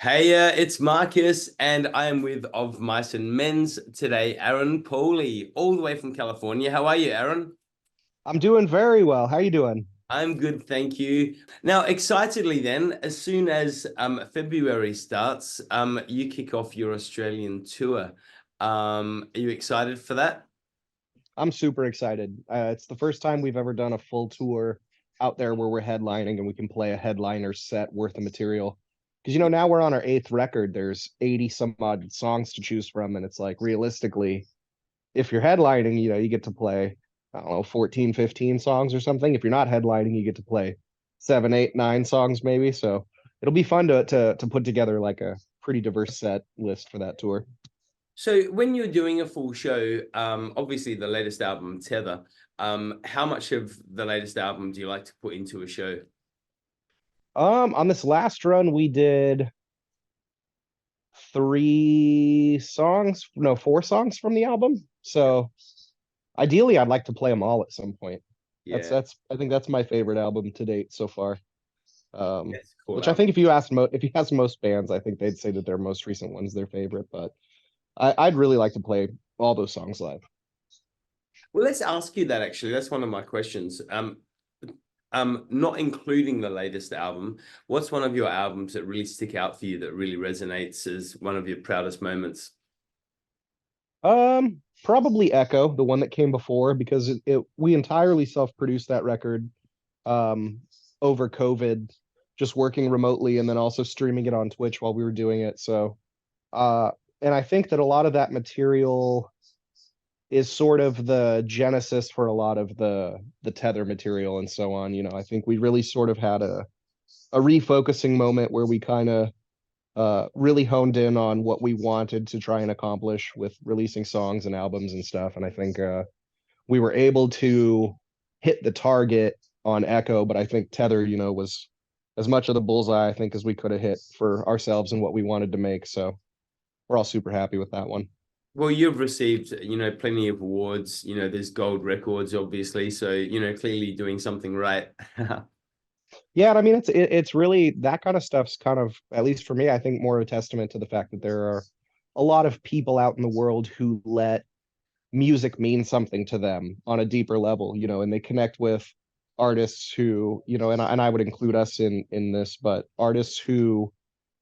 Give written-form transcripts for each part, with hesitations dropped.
Hey, it's Marcus, and I am with Of Mice and Men's today, Aaron Pauley, all the way from California. How are you, Aaron? I'm doing very well. How you doing? I'm good, thank you. Now, excitedly then, as soon as February starts, you kick off your Australian tour. Are you excited for that? I'm super excited. It's the first time we've ever done a full tour out there where we're headlining and we can play a headliner set worth of material. Because now we're on our eighth record. There's 80 some odd songs to choose from, and it's like realistically, if you're headlining, you get to play, I don't know, 14, 15 songs or something. If you're not headlining, you get to play seven, eight, nine songs maybe. So it'll be fun to put together like a pretty diverse set list for that tour. So when you're doing a full show, obviously the latest album, Tether, how much of the latest album do you like to put into a show? On this last run, we did three songs, no, four songs from the album. Yeah. So ideally, I'd like to play them all at some point. Yeah, I think that's my favorite album to date so far. that's a cool Which I album. think if you ask most bands, I think they'd say that their most recent one's their favorite. But I'd really like to play all those songs live. Well, let's ask you that actually. That's one of my questions. Not including the latest album, what's one of your albums that really stick out for you that really resonates as one of your proudest moments? Probably Echo, the one that came before, because we entirely self-produced that record um over COVID, just working remotely and then also streaming it on Twitch while we were doing it. So and I think that a lot of that material is sort of the genesis for a lot of the tether material and so on. I think we really sort of had a refocusing moment where we kind of really honed in on what we wanted to try and accomplish with releasing songs and albums and stuff. And I think we were able to hit the target on Echo, but I think Tether, was as much of the bullseye I think as we could have hit for ourselves and what we wanted to make. So we're all super happy with that one. Well, you've received, plenty of awards. There's gold records, obviously. So, clearly doing something right. Yeah, and I mean it's really that kind of stuff's kind of, at least for me, I think more a testament to the fact that there are a lot of people out in the world who let music mean something to them on a deeper level, and they connect with artists who, and I would include us in this, but artists who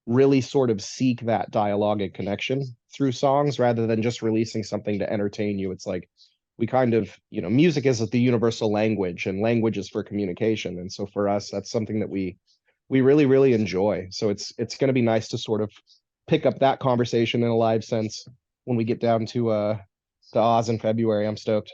really sort of seek that dialogic connection through songs rather than just releasing something to entertain you. It's like we kind of, music is the universal language and language is for communication. And so for us, that's something that we really, really enjoy. So it's going to be nice to sort of pick up that conversation in a live sense when we get down to Oz in February. I'm stoked.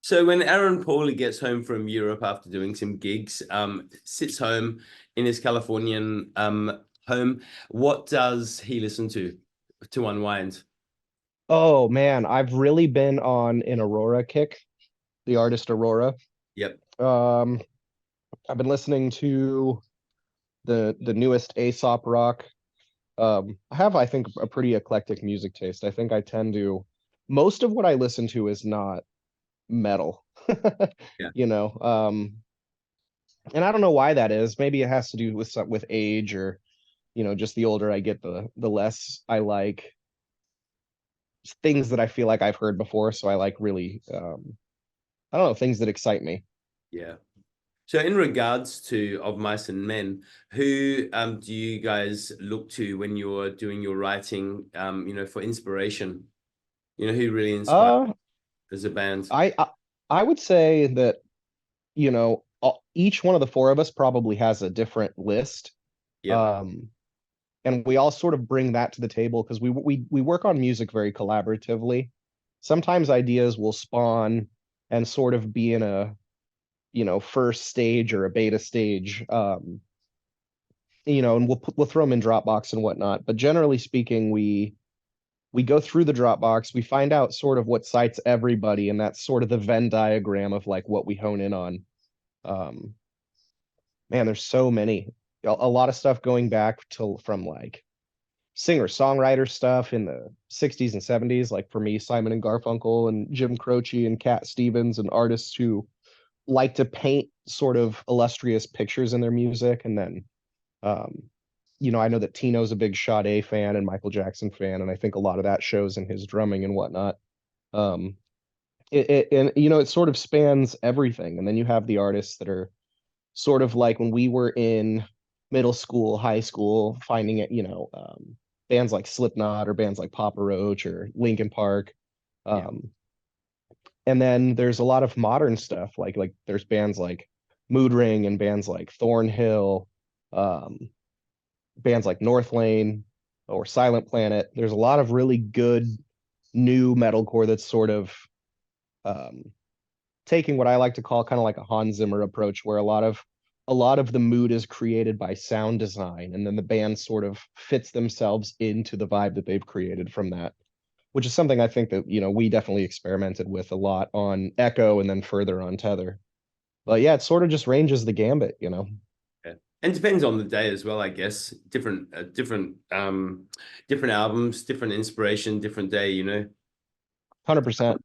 So when Aaron Pauley gets home from Europe after doing some gigs, sits home in his Californian home, what does he listen to unwind? Oh man, I've really been on an Aurora kick, the artist Aurora. Yep. Um, I've been listening to the newest Aesop rock. I have, I think, a pretty eclectic music taste. I think I tend to most of what I listen to is not metal. Yeah. You know, and I don't know why that is. Maybe it has to do with with age, or just the older I get, the less I like things that I feel like I've heard before. So I like really, I don't know, things that excite me. Yeah. So in regards to Of Mice and Men, who do you guys look to when you're doing your writing, for inspiration? Who really inspires Uh, as a band? I would say that each one of the four of us probably has a different list. Yep. Um, and we all sort of bring that to the table because we work on music very collaboratively. Sometimes ideas will spawn and sort of be in a first stage or a beta stage, and we'll throw them in Dropbox and whatnot. But generally speaking, we go through the Dropbox, we find out sort of what cites everybody, and that's sort of the Venn diagram of like what we hone in on. Um, Man, there's so many, a lot of stuff going back to from like singer songwriter stuff in the 60s and 70s, like for me, Simon and Garfunkel and Jim Croce and Cat Stevens, and artists who like to paint sort of illustrious pictures in their music. And then um I know that Tino's a big Sade fan and Michael Jackson fan, and I think a lot of that shows in his drumming and whatnot. Um, and it sort of spans everything. And then you have the artists that are sort of like when we were in middle school, high school, finding it, bands like Slipknot or bands like Papa Roach or Linkin Park. Yeah. Um, and then there's a lot of modern stuff, like there's bands like Mood Ring and bands like Thornhill, um, bands like Northlane or Silent Planet. There's a lot of really good new metalcore that's sort of um, taking what I like to call kind of like a Hans Zimmer approach, where a lot of the mood is created by sound design, and then the band sort of fits themselves into the vibe that they've created from that, which is something I think that we definitely experimented with a lot on Echo and then further on Tether. But yeah, it sort of just ranges the gambit. Yeah. And depends on the day as well, I guess. Different albums, different inspiration, different day. 100%.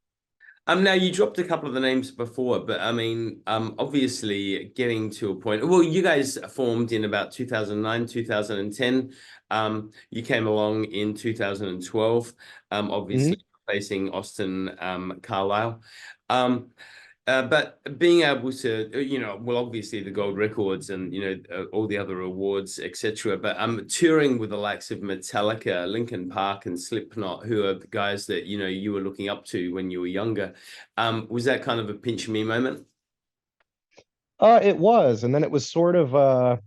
Now you dropped a couple of the names before, but I mean, obviously getting to a point. Well, you guys formed in about 2009, 2010. You came along in 2012, obviously replacing Austin Carlisle. But being able to, well, obviously the gold records and all the other awards, etc. But touring with the likes of Metallica, Linkin Park, and Slipknot, who are the guys that you were looking up to when you were younger. Was that kind of a pinch me moment? It was, and then it was sort of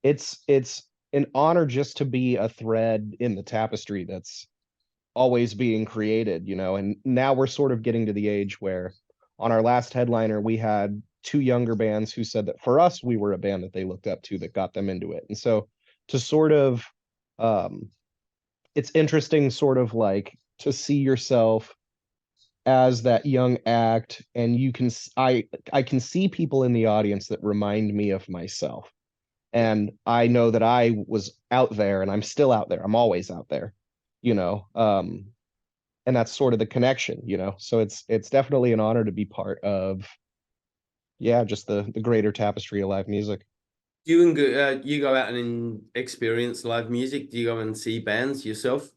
it's an honor just to be a thread in the tapestry that's always being created. And now we're sort of getting to the age where on our last headliner, we had two younger bands who said that for us, we were a band that they looked up to that got them into it. And so to sort of, um, it's interesting sort of like to see yourself as that young act, and I can see people in the audience that remind me of myself. Yeah. And I know that I was out there and I'm still out there. I'm always out there, you know. And that's sort of the connection. So it's definitely an honor to be part of, yeah, just the greater tapestry of live music. You go out and experience live music? Do you go and see bands yourself?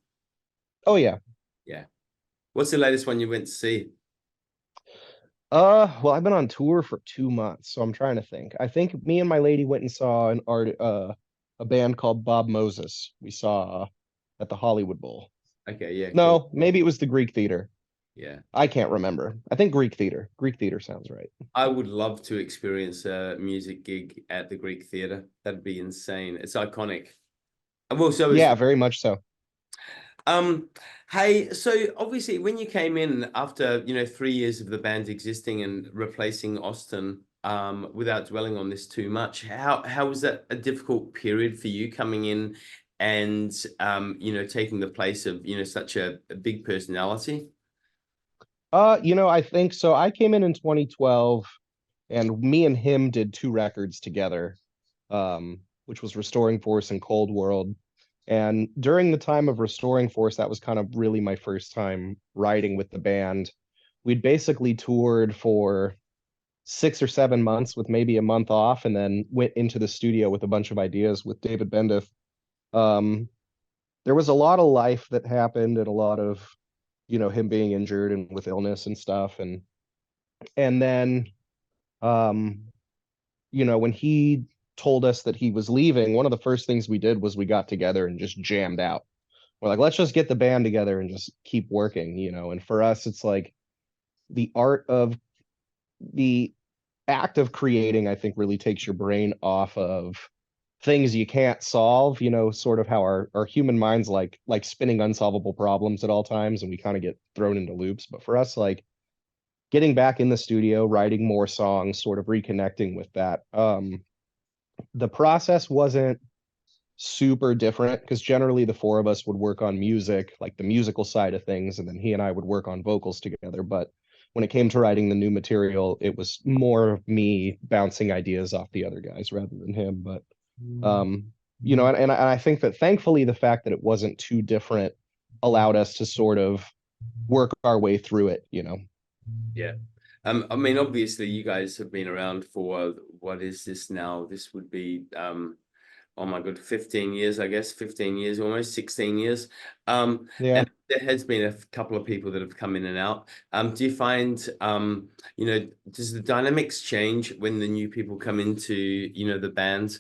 Oh yeah. Yeah. What's the latest one you went to see? Well, I've been on tour for 2 months, so I'm trying to think. I think me and my lady went and saw a band called Bob Moses. We saw at the Hollywood Bowl. Okay, yeah, cool. No, maybe it was the Greek Theater. Yeah. I can't remember. I think Greek Theater. Greek Theater sounds right. I would love to experience a music gig at the Greek Theatre. That'd be insane. It's iconic. Well, so is Yeah, very much so. um hey, so obviously when you came in after, 3 years of the band existing and replacing Austin, without dwelling on this too much, how was that a difficult period for you coming in and taking the place of, such a big personality? I think so. I came in 2012, and me and him did two records together, which was Restoring Force and Cold World. And during the time of Restoring Force, that was kind of really my first time writing with the band. We'd basically toured for 6 or 7 months with maybe a month off, and then went into the studio with a bunch of ideas with David Bendeth. Um, there was a lot of life that happened and a lot of, him being injured and with illness and stuff. And then um, when he told us that he was leaving, one of the first things we did was we got together and just jammed out. We're like, let's just get the band together and just keep working. And for us, it's like the art of the act of creating, I think, really takes your brain off of things you can't solve, sort of how our human minds like spinning unsolvable problems at all times, and we kind of get thrown into loops. But for us, like getting back in the studio, writing more songs, sort of reconnecting with that. The process wasn't super different because generally the four of us would work on music, like the musical side of things, and then he and I would work on vocals together. But when it came to writing the new material, it was more of me bouncing ideas off the other guys rather than him. But and I think that thankfully the fact that it wasn't too different allowed us to sort of work our way through it. Yeah. I mean, obviously you guys have been around for what is this now? This would be oh my God, 15 years, I guess, 15 years, almost 16 years. Yeah. And there has been a couple of people that have come in and out. Do you find, does the dynamics change when the new people come into, the band,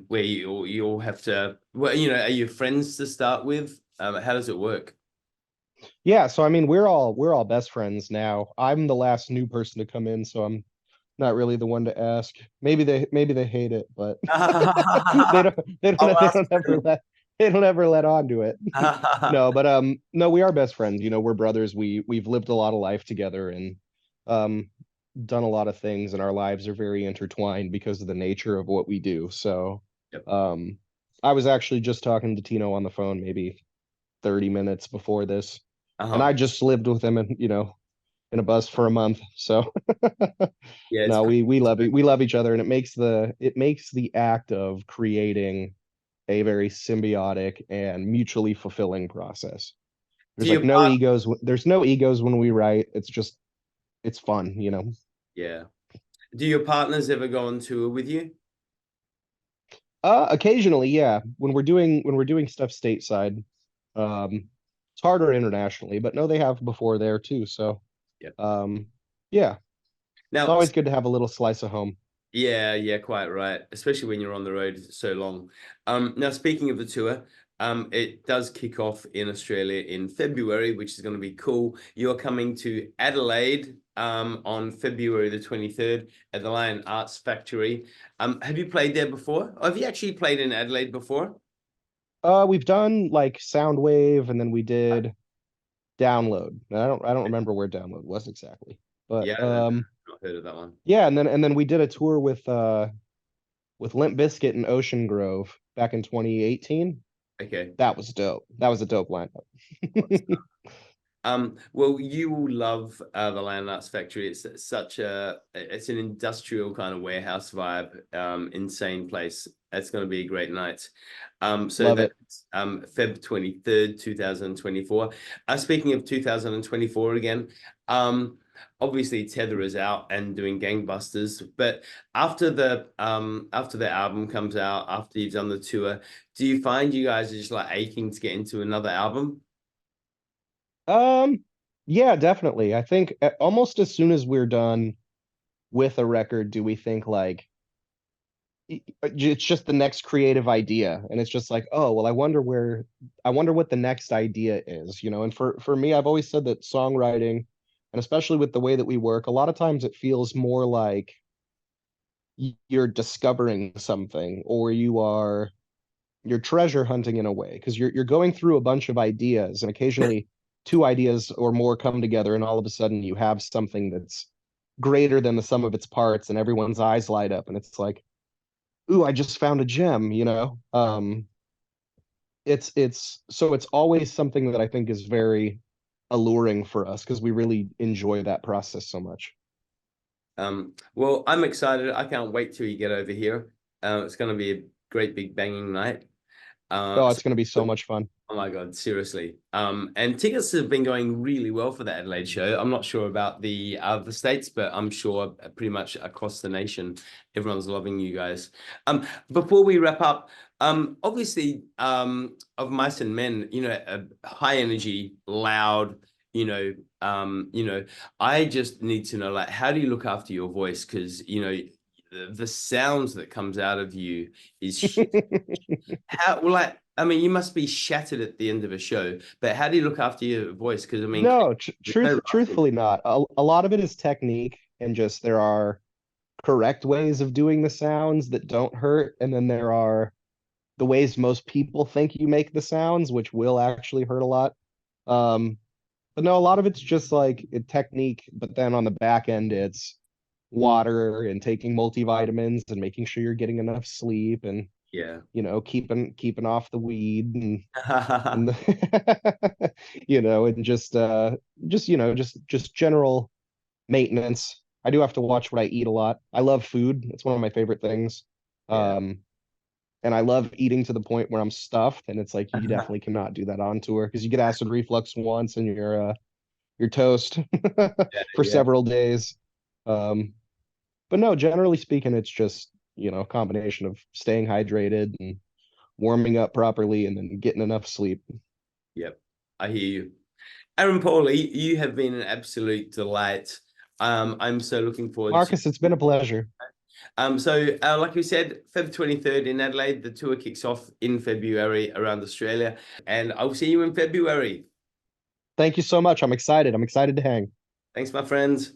where you all have to, well, are you friends to start with? How does it work? Yeah, so I mean we're all best friends now. I'm the last new person to come in, so I'm not really the one to ask. Maybe they hate it, but they don't they I'll don't they ask don't ever them. let on to it. No, but no, we are best friends. We're brothers. We've lived a lot of life together and um done a lot of things, and our lives are very intertwined because of the nature of what we do. So Yep. um I was actually just talking to Tino on the phone maybe 30 minutes before this, and Uh-huh. I just lived with him and in a bus for a month. So Yeah, it's no, pretty. we love each other, and it makes the act of creating a very symbiotic and mutually fulfilling process. Do There's your like no part? egos. There's no egos when we write. It's fun. Yeah. Do your partners ever go on tour with you? Occasionally, yeah. When we're doing stuff stateside, it's harder internationally, but no, they have before there too. So, Yeah. um, yeah, it's Now, always good to have a little slice of home. yeah, yeah, quite right. Especially when you're on the road so long. Now speaking of the tour, it does kick off in Australia in February, which is going to be cool. You're coming to Adelaide, on February the 23rd at the Lion Arts Factory. Have you played there before? Or have you actually played in Adelaide before? We've done like Soundwave, and then we did Download. And I don't remember where Download was exactly, but Yeah, I've not heard of that one. yeah, and then we did a tour with Limp Bizkit in Ocean Grove back in 2018. Okay. That was dope. That was a dope lineup. Well, you will love the Land Arts Factory. It's an industrial kind of warehouse vibe, insane place. It's going to be a great night. So Love it. that's Feb 23rd, 2024. Speaking of 2024 again, obviously Tether is out and doing gangbusters, but after the album comes out, after you've done the tour, do you find you guys are just like aching to get into another album? Yeah, definitely. I think almost as soon as we're done with a record, do we think like it's just the next creative idea, and it's just like, oh, well, I wonder what the next idea is. And for me, I've always said that songwriting, and especially with the way that we work, a lot of times it feels more like you're discovering something, or you're treasure hunting in a way, because you're going through a bunch of ideas, and occasionally two ideas or more come together, and all of a sudden you have something that's greater than the sum of its parts, and everyone's eyes light up, and it's like, ooh, I just found a gem. It's always something that I think is very alluring for us because we really enjoy that process so much. Well, I'm excited. I can't wait till you get over here. It's going to be a great big banging night. Oh, So, it's going to be so much fun. oh my God, seriously. And tickets have been going really well for the Adelaide show. I'm not sure about the other states, but I'm sure pretty much across the nation, everyone's loving you guys. Before we wrap up, obviously, of Mice and Men, high energy, loud, you know, I just need to know, like, how do you look after your voice? Because, the sounds that comes out of you is how, well, like, I mean, you must be shattered at the end of a show, but how do you look after your voice? Because I mean, No, there's no rasping. truthfully not. A lot of it is technique, and just there are correct ways of doing the sounds that don't hurt, and then there are the ways most people think you make the sounds, which will actually hurt a lot. Um, but no, a lot of it's just like technique, but then on the back end, it's water and taking multivitamins and making sure you're getting enough sleep, and Yeah. keeping off the weed, and the, and just general maintenance. I do have to watch what I eat a lot. I love food. It's one of my favorite things. Yeah. Um, and I love eating to the point where I'm stuffed, and it's like you definitely cannot do that on tour because you get acid reflux once and you're toast for Yeah. several days. Um, but no, generally speaking, it's just, a combination of staying hydrated and warming up properly and then getting enough sleep. Yep, I hear you. Aaron Pauley, you have been an absolute delight. I'm so looking forward to. Markus, it's been a pleasure. Like we said, Feb 23rd in Adelaide, the tour kicks off in February around Australia, and I'll see you in February. Thank you so much. I'm excited. I'm excited to hang. Thanks, my friends.